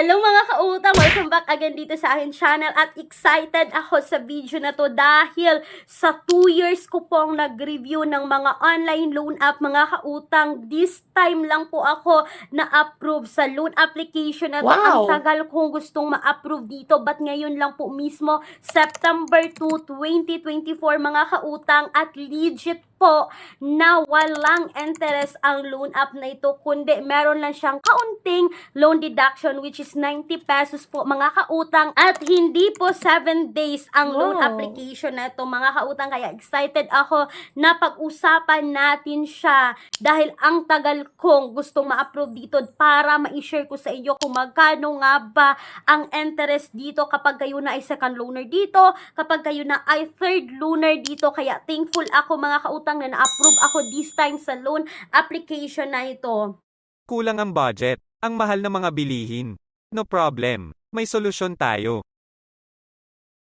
Hello mga kautang! Welcome back again dito sa akin channel at excited ako sa video na to dahil sa 2 years ko pong nag-review ng mga online loan app mga kautang. This time lang po ako na-approve sa loan application na to. Ang Wow! tagal kong gustong ma-approve dito but ngayon lang po mismo September 2, 2024 mga kautang at legit po na walang interest ang loan app na ito kundi meron lang siyang kaunting loan deduction which is 90 pesos po mga kautang at hindi po 7 days ang loan Wow. application na ito mga kautang kaya excited ako na pag-usapan natin siya dahil ang tagal kong gustong ma-approve dito para ma-share ko sa inyo kung magkano nga ba ang interest dito kapag kayo na ay second loaner dito, kapag kayo na ay third loaner dito kaya thankful ako mga kautang na na-approve ako this time sa loan application na ito. Kulang ang budget, ang mahal na mga bilihin. No problem, may solusyon tayo.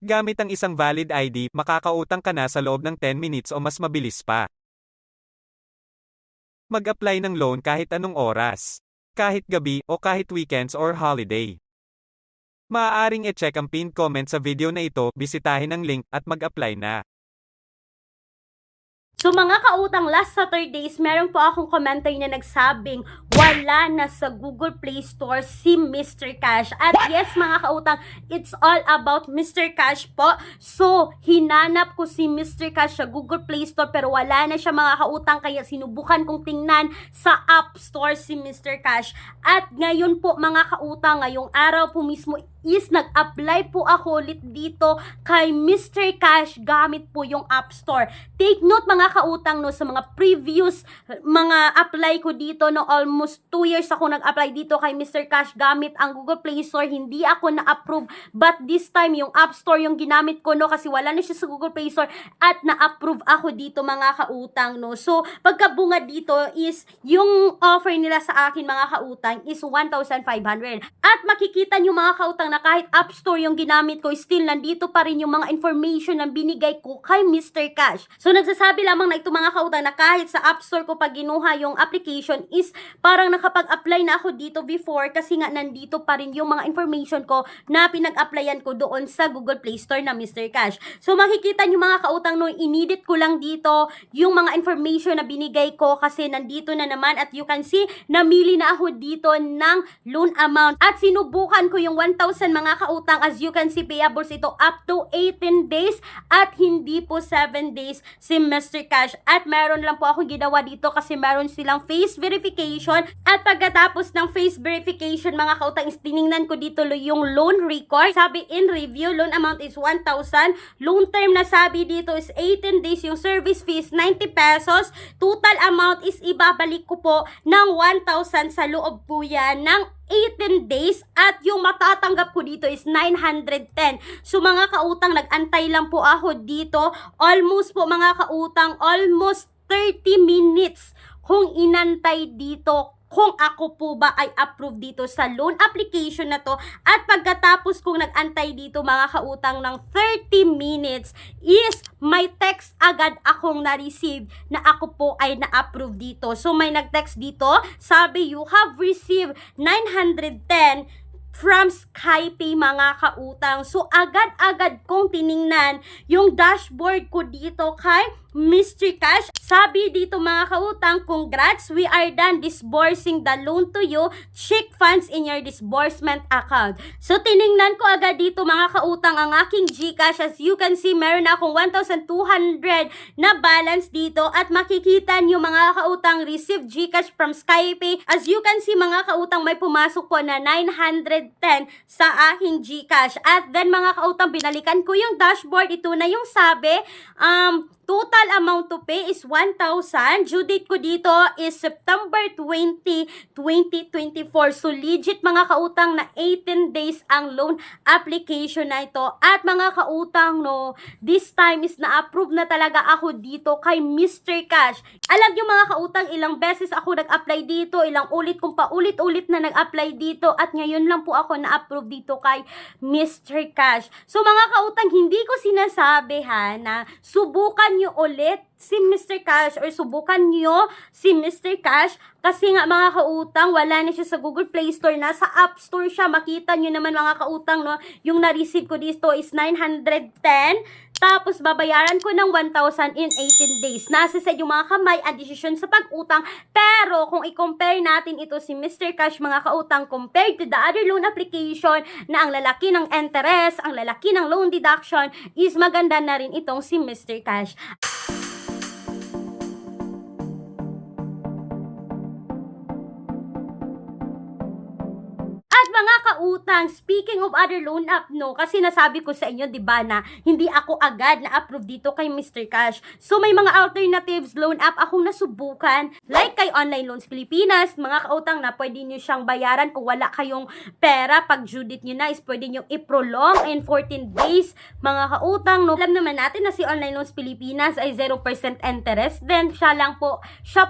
Gamit ang isang valid ID, makakautang ka na sa loob ng 10 minutes o mas mabilis pa. Mag-apply ng loan kahit anong oras, kahit gabi o kahit weekends or holiday. Maaaring e-check ang pinned comment sa video na ito, bisitahin ang link at mag-apply na. So mga kautang, last Saturdays, meron po akong commenter na nagsabing wala na sa Google Play Store si Mr. Cash. At yes mga kautang, it's all about Mr. Cash po. So hinanap ko si Mr. Cash sa Google Play Store pero wala na siya mga kautang kaya sinubukan kong tingnan sa App Store si Mr. Cash. At ngayon po mga kautang, ngayong araw po mismo is nag-apply po ako ulit dito kay Mr. Cash gamit po yung App Store. Take note mga kautang no sa mga previous mga apply ko dito no almost 2 years ako nag-apply dito kay Mr. Cash gamit ang Google Play Store. Hindi ako na-approve but this time yung App Store yung ginamit ko no kasi wala na siya sa Google Play Store at na-approve ako dito mga kautang no. So pagkabunga dito is yung offer nila sa akin mga kautang is 1,500. At makikita nyo mga kautang na kahit App Store yung ginamit ko, still nandito pa rin yung mga information na binigay ko kay Mr. Cash. So nagsasabi lamang na ito mga kautang na kahit sa App Store ko pag ginuha yung application is parang nakapag-apply na ako dito before kasi nga nandito pa rin yung mga information ko na pinag-applyan ko doon sa Google Play Store na Mr. Cash. So makikita nyo mga kautang no, inedit ko lang dito yung mga information na binigay ko kasi nandito na naman at you can see, namili na ako dito ng loan amount at sinubukan ko yung 1,000 mga kautang. As you can see, payables ito up to 18 days at hindi po 7 days si Mr. Cash. At meron lang po ako ginawa dito kasi meron silang face verification at pagkatapos ng face verification mga kautang is tiningnan ko dito yung loan record. Sabi in review, loan amount is 1,000. Loan term na sabi dito is 18 days. Yung service fee is 90 pesos. Total amount is ibabalik ko po ng 1,000 sa loob po yan ng 18 days at yung matatanggap ko dito is 910. So mga kautang, nag-antay lang po ako dito. Almost po mga kautang, almost 30 minutes kung inantay dito kung ako po ba ay approve dito sa loan application na to. At pagkatapos kong nag-antay dito mga kautang ng 30 minutes is may text agad akong na-receive na ako po ay na-approve dito. So may nag-text dito, sabi you have received 910 from Skypay mga kautang. So agad-agad kong tiningnan yung dashboard ko dito kay Mr. Cash. Sabi dito mga kautang, congrats, we are done disbursing the loan to you. Check funds in your disbursement account. So tiningnan ko agad dito mga kautang ang aking GCash. As you can see, meron akong 1,200 na balance dito at makikita nyo mga kautang received GCash from Skypay. As you can see mga kautang, may pumasok po na 910 sa aking GCash. At then mga kautang, binalikan ko yung dashboard. Ito na yung sabi, total amount to pay is 1,000. Due date ko dito is September 20, 2024. So legit mga kautang na 18 days ang loan application na ito. At mga kautang no, this time is na-approve na talaga ako dito kay Mr. Cash. Alam nyo mga kautang, ilang beses ako nag-apply dito, ilang ulit kong paulit-ulit na nag-apply dito at ngayon lang po ako na-approve dito kay Mr. Cash. So mga kautang, hindi ko sinasabi ha na subukan subukan nyo ulit si Mr. Cash or subukan nyo si Mr. Cash kasi nga mga kautang, wala na siya sa Google Play Store, nasa App Store siya. Makita nyo naman mga kautang, no? Yung na-receive ko dito is 910. Tapos, babayaran ko ng 1,000 in 18 days. Nasa sa yung mga kamay ang desisyon sa pag-utang. Pero, kung i-compare natin ito si Mr. Cash, mga kautang, compared to the other loan application na ang lalaki ng interest, ang lalaki ng loan deduction, is maganda na rin itong si Mr. Cash. At mga kautang, speaking of other loan app, no, kasi nasabi ko sa inyo, di ba, na hindi ako agad na-approve dito kay Mr. Cash. So, may mga alternatives loan app akong nasubukan, like kay Online Loans Pilipinas, mga kautang, na pwede nyo siyang bayaran kung wala kayong pera. Pag due date nyo na, is pwede nyo i-prolong in 14 days, mga kautang, no. Alam naman natin na si Online Loans Pilipinas ay 0% interest, then siya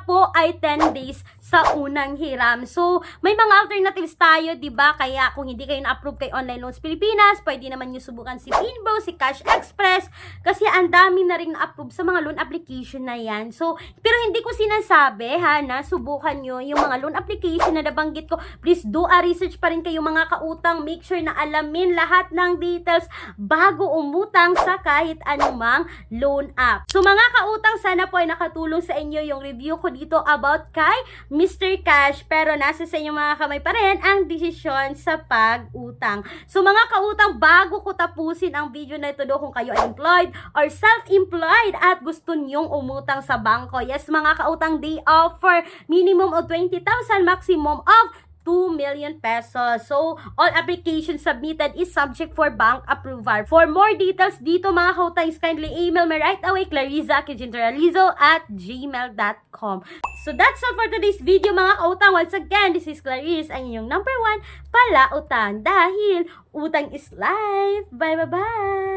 po ay 10 days sa unang hiram. So, may mga alternatives tayo, di ba? Kaya kung hindi kayo na-approve kay Online Loans Pilipinas, pwede naman nyo subukan si Pinbro, si Cash Express, kasi ang dami na rin na-approve sa mga loan application na yan. So, pero hindi ko sinasabi, ha, na subukan nyo yung mga loan application na nabanggit ko. Please do a research pa rin kayo mga kautang. Make sure na alamin lahat ng details bago umutang sa kahit anumang loan app. So, mga kautang, sana po ay nakatulong sa inyo yung review ko dito about kay Mr. Cash, pero nasa sa inyong mga kamay pa rin ang desisyon sa pag-utang. So mga kautang, bago ko tapusin ang video na ito, kung kayo ay employed or self-employed at gusto nyong umutang sa bangko, yes mga kautang, they offer minimum of 20,000, maximum of 2 million pesos. So, all applications submitted is subject for bank approval. For more details dito mga kautangs, kindly email me right away, clarissa@gmail.com. So, that's all for today's video mga kautang. Once again, this is Clarice, ang inyong #1 palautang. Dahil utang is life. Bye-bye-bye!